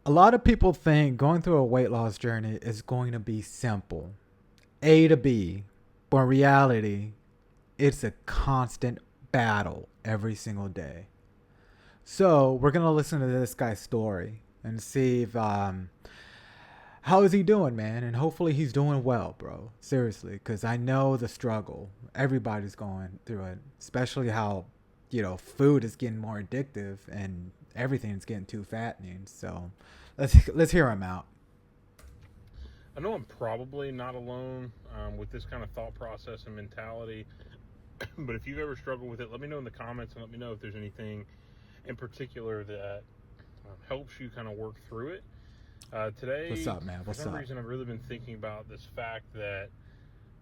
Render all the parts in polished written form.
A lot of people think going through a weight loss journey is going to be simple, A to B, but in reality, it's a constant battle every single day. So we're gonna listen to this guy's story and see if how is he doing, man? And hopefully he's doing well, bro. Seriously, because I know the struggle. Everybody's going through it, especially how food is getting more addictive and everything's getting too fattening. So let's hear him out. I know I'm probably not alone with this kind of thought process and mentality, but if you've ever struggled with it, let me know in the comments and let me know if there's anything in particular that helps you kind of work through it. What's Today, up, man? for What's some up? reason, I've really been thinking about this fact that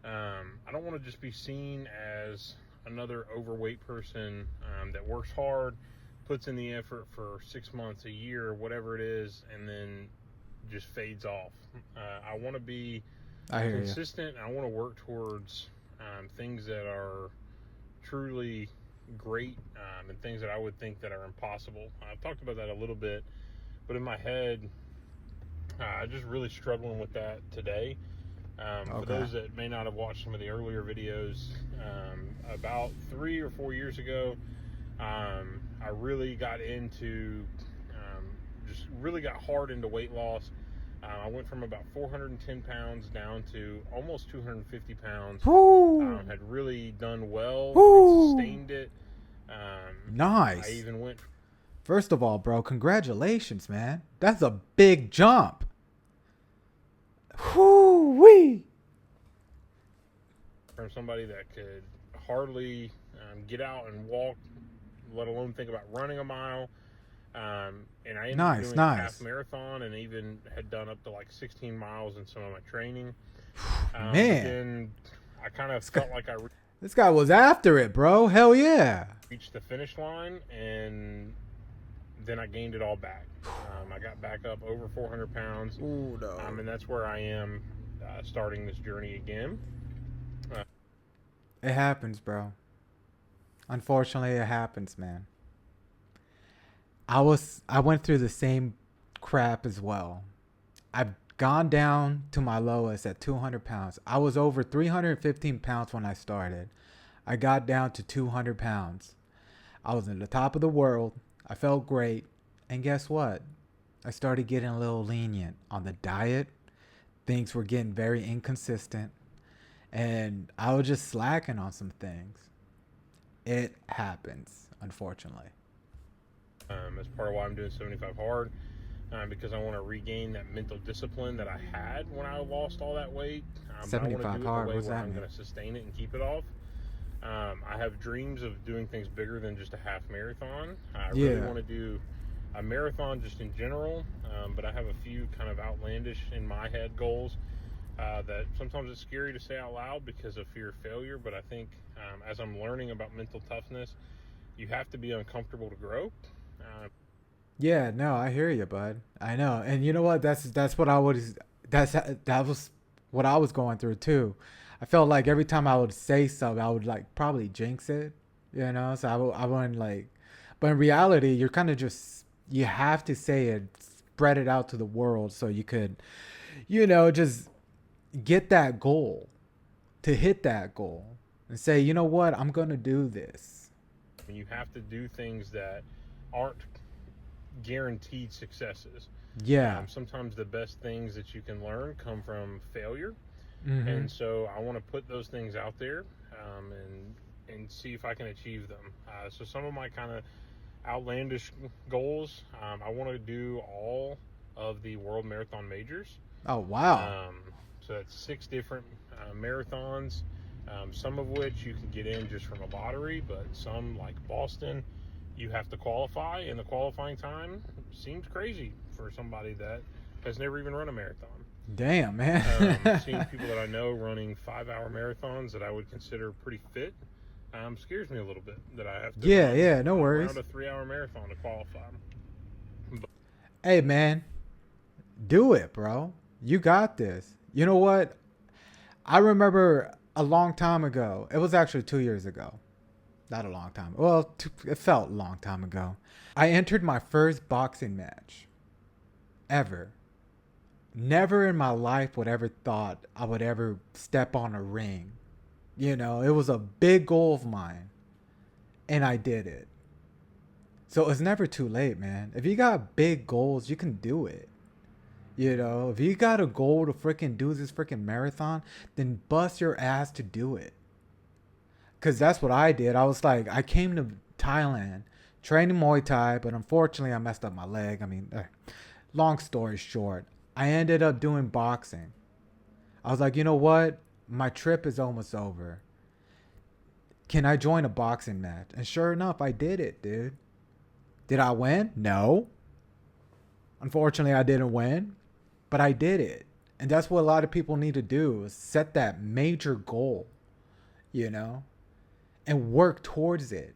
I don't want to just be seen as another overweight person that works hard, puts in the effort for 6 months, a year, whatever it is, and then just fades off. I want to be I hear you. consistent. I want to work towards things that are truly great and things that I would think that are impossible. I've talked about that a little bit, but in my head, I'm just really struggling with that today. For Okay. those that may not have watched some of the earlier videos, about 3 or 4 years ago, I really got into, just really got hard into weight loss. I went from about 410 pounds down to almost 250 pounds. Woo! Had really done well and Woo! sustained it. I Nice. even went First of all, bro, congratulations, man. That's a big jump. Whoo wee. from somebody that could hardly get out and walk, let alone think about running a mile. And I ended up Nice, doing a half nice. marathon and even had done up to like 16 miles in some of my training. But Man, then I kind of this guy, felt like I this guy was after it, bro. Hell yeah. reached the finish line, and then I gained it all back. I got back up over 400 pounds, Ooh, no. and that's where I am starting this journey again. Uh, It happens, bro. Unfortunately, it happens, man. I went through the same crap as well. I've gone down to my lowest at 200 pounds. I was over 315 pounds when I started. I got down to 200 pounds. I was in the top of the world. I felt great. And guess what? I started getting a little lenient on the diet. Things were getting very inconsistent. And I was just slacking on some things. It happens, unfortunately. as part of why I'm doing 75 hard, because I want to regain that mental discipline that I had when I lost all that weight. But I want to 75 do it in a hard, way what's where that I'm mean? going to sustain it and keep it off. I have dreams of doing things bigger than just a half marathon. I really Yeah. want to do a marathon just in general, but I have a few kind of outlandish in my head goals that sometimes it's scary to say out loud because of fear of failure. But I think as I'm learning about mental toughness, you have to be uncomfortable to grow. Uh, Yeah, no, I hear you, bud. I know. And you know what? That's what I was that was what I was going through too. I felt like every time I would say something, I would like probably jinx it, So I wouldn't like, but in reality, you're kind of just you have to say it, spread it out to the world so you could, just get that goal, to hit that goal and say, you know what, I'm gonna do this. and you have to do things that aren't guaranteed successes. Yeah. Sometimes the best things that you can learn come from failure, Mm-hmm. and so I want to put those things out there and see if I can achieve them. So some of my kind of outlandish goals, I want to do all of the World Marathon Majors. Oh wow. Um, so that's 6 different marathons, some of which you can get in just from a lottery, but some, like Boston, you have to qualify, and the qualifying time seems crazy for somebody that has never even run a marathon. Damn, man. Seeing people that I know running 5-hour marathons that I would consider pretty fit scares me a little bit that I have to Yeah, run yeah, no around worries. a 3-hour marathon to qualify. But Hey, man, do it, bro. You got this. You know what? I remember a long time ago. It was actually 2 years ago. Not a long time. Well, it felt a long time ago. I entered my first boxing match. ever. Never in my life would ever thought I would ever step on a ring. You know, it was a big goal of mine, and I did it. So it's never too late, man. If you got big goals, you can do it. You know, if you got a goal to freaking do this freaking marathon, then bust your ass to do it. Cause that's what I did. I was like, I came to Thailand training Muay Thai, but unfortunately I messed up my leg. I mean, long story short, I ended up doing boxing. I was like, you know what? My trip is almost over. Can I join a boxing match? And sure enough, I did it, dude. Did I win? No. Unfortunately, I didn't win, but I did it. And that's what a lot of people need to do is set that major goal, you know, and work towards it.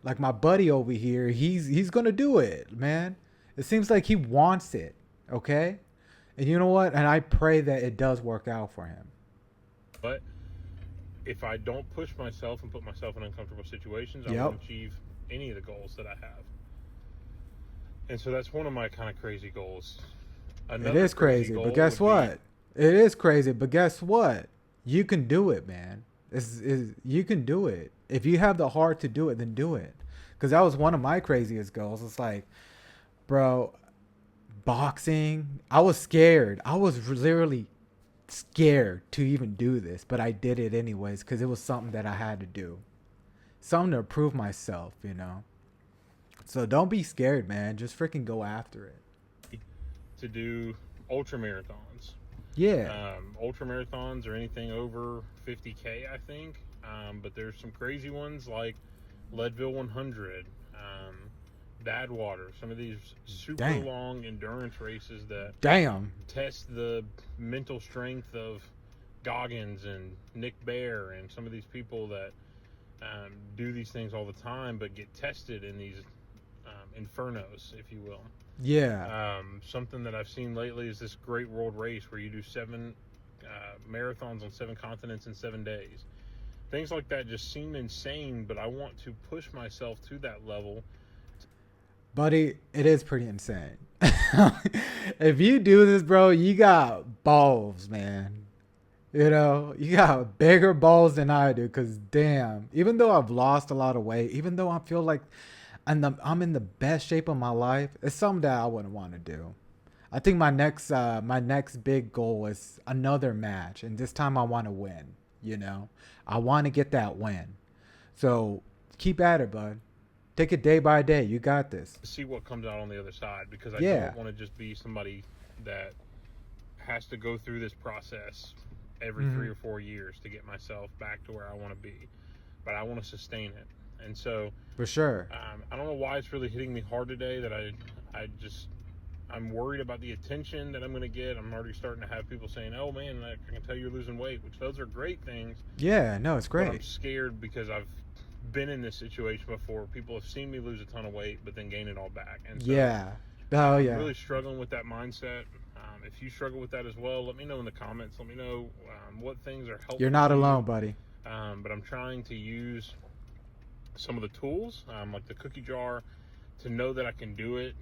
Like my buddy over here, he's gonna do it, man. It seems like he wants it, okay? And you know what? And I pray that it does work out for him. But if I don't push myself and put myself in uncomfortable situations, I Yep. won't achieve any of the goals that I have. And so that's one of my kind of crazy goals. It is crazy, but guess what? It is crazy, but guess what? You can do it, man. You can do it. If you have the heart to do it, then do it. Because that was one of my craziest goals. It's like, bro, boxing. I was scared. I was literally scared to even do this, but I did it anyways because it was something that I had to do. Something to prove myself, you know. So don't be scared, man. Just freaking go after it. To do ultra marathons. Yeah. Ultra marathons or anything over 50K, I think. But there's some crazy ones like Leadville 100, Badwater, some of these super long endurance races that test the mental strength of Goggins and Nick Bear and some of these people that do these things all the time but get tested in these infernos, if you will. Yeah. Something that I've seen lately is this great world race where you do 7 marathons on 7 continents in 7 days. Things like that just seem insane, but I want to push myself to that level. Buddy, it is pretty insane. If you do this, bro, you got balls, man. You know, you got bigger balls than I do. Because, damn, even though I've lost a lot of weight, even though I feel like I'm in the best shape of my life, it's something that I wouldn't want to do. I think my next big goal is another match. And this time I want to win, you know. I want to get that win. So keep at it, bud. Take it day by day. You got this. See what comes out on the other side, because I don't want to just be somebody that has to go through this process every 3 or 4 years to get myself back to where I want to be. But I want to sustain it. And so for sure, I don't know why it's really hitting me hard today that I'm worried about the attention that I'm going to get. I'm already starting to have people saying, "Oh man, I can tell you're losing weight," which those are great things. Yeah, no, it's great. But I'm scared because I've been in this situation before. People have seen me lose a ton of weight, but then gain it all back. And so I'm really struggling with that mindset. If you struggle with that as well, let me know in the comments. Let me know what things are helpful. You're not alone, buddy. But I'm trying to use some of the tools, like the cookie jar, to know that I can do it.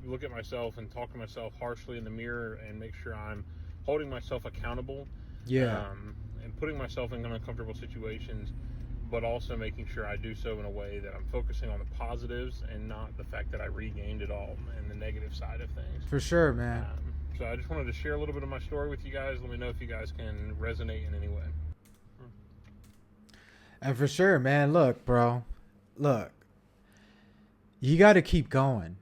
Look at myself and talk to myself harshly in the mirror and make sure I'm holding myself accountable. And putting myself in uncomfortable situations, but also making sure I do so in a way that I'm focusing on the positives and not the fact that I regained it all and the negative side of things. For sure, man. So I just wanted to share a little bit of my story with you guys. Let me know if you guys can resonate in any way. And for sure, man, look, bro. Look. You got to keep going.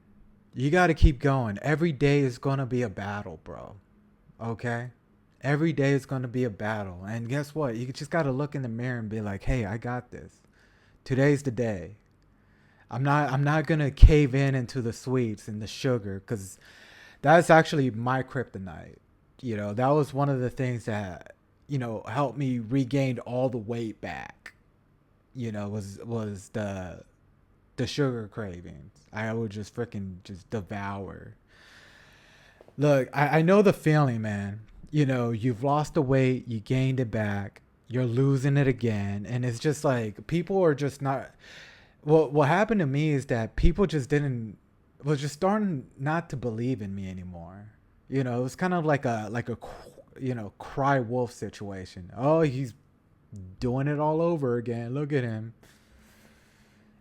You got to keep going. Every day is going to be a battle, bro. Okay? Every day is going to be a battle. And guess what? You just got to look in the mirror and be like, "Hey, I got this. Today's the day." I'm not going to cave into the sweets and the sugar, cuz that's actually my kryptonite. You know, that was one of the things that, you know, helped me regain all the weight back. You know, was the sugar cravings. I would just freaking just devour. Look, I know the feeling, man. You know, you've lost the weight, you gained it back, you're losing it again, and it's just like people are just not. What happened to me is that people just didn't was just starting not to believe in me anymore. You know, it was kind of like a cry wolf situation. Oh, he's doing it all over again. Look at him.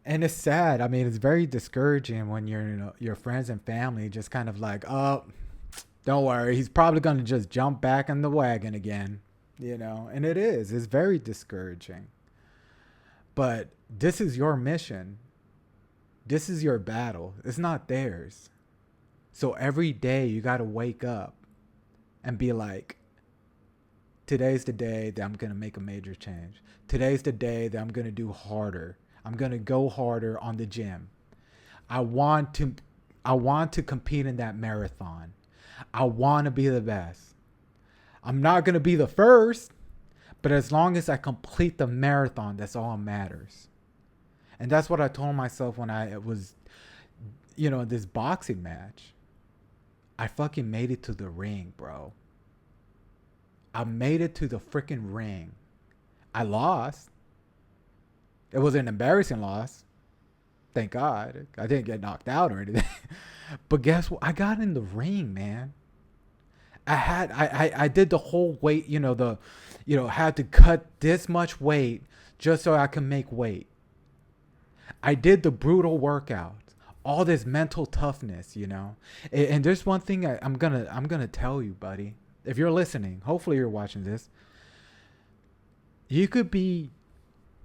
And it's sad. I mean, it's very discouraging when your friends and family just kind of like, oh, don't worry, he's probably gonna just jump back in the wagon again. And it is. It's very discouraging. But this is your mission. This is your battle. It's not theirs. So every day you gotta wake up and be like, today's the day that I'm gonna make a major change. Today's the day that I'm gonna do harder. I'm gonna go harder on the gym. I want to I want to compete in that marathon. I want to be the best. I'm not gonna be the first, but as long as I complete the marathon, that's all that matters. And that's what I told myself when I was, in this boxing match. I fucking made it to the ring, bro. I made it to the freaking ring. I lost. It was an embarrassing loss. Thank God. I didn't get knocked out or anything. But guess what? I got in the ring, man. I did the whole weight, had to cut this much weight just so I can make weight. I did the brutal workout. All this mental toughness. And there's one thing I'm gonna tell you, buddy. If you're listening, hopefully you're watching this. You could be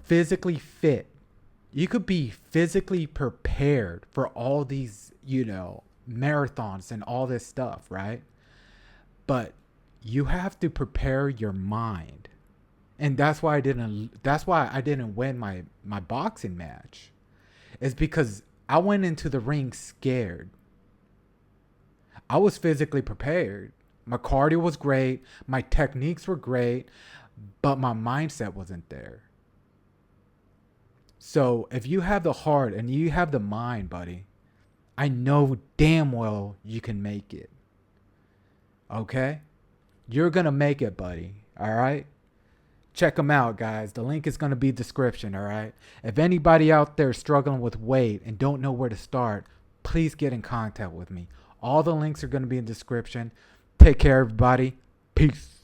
physically fit. You could be physically prepared for all these, marathons and all this stuff, right? But you have to prepare your mind. And that's why I didn't win my boxing match. It's because I went into the ring scared. I was physically prepared. My cardio was great. My techniques were great. But my mindset wasn't there. So if you have the heart and you have the mind, buddy, I know damn well you can make it. Okay? You're going to make it, buddy. All right? Check them out, guys. The link is going to be description, all right? If anybody out there struggling with weight and don't know where to start, please get in contact with me. All the links are going to be in description. Take care, everybody. Peace.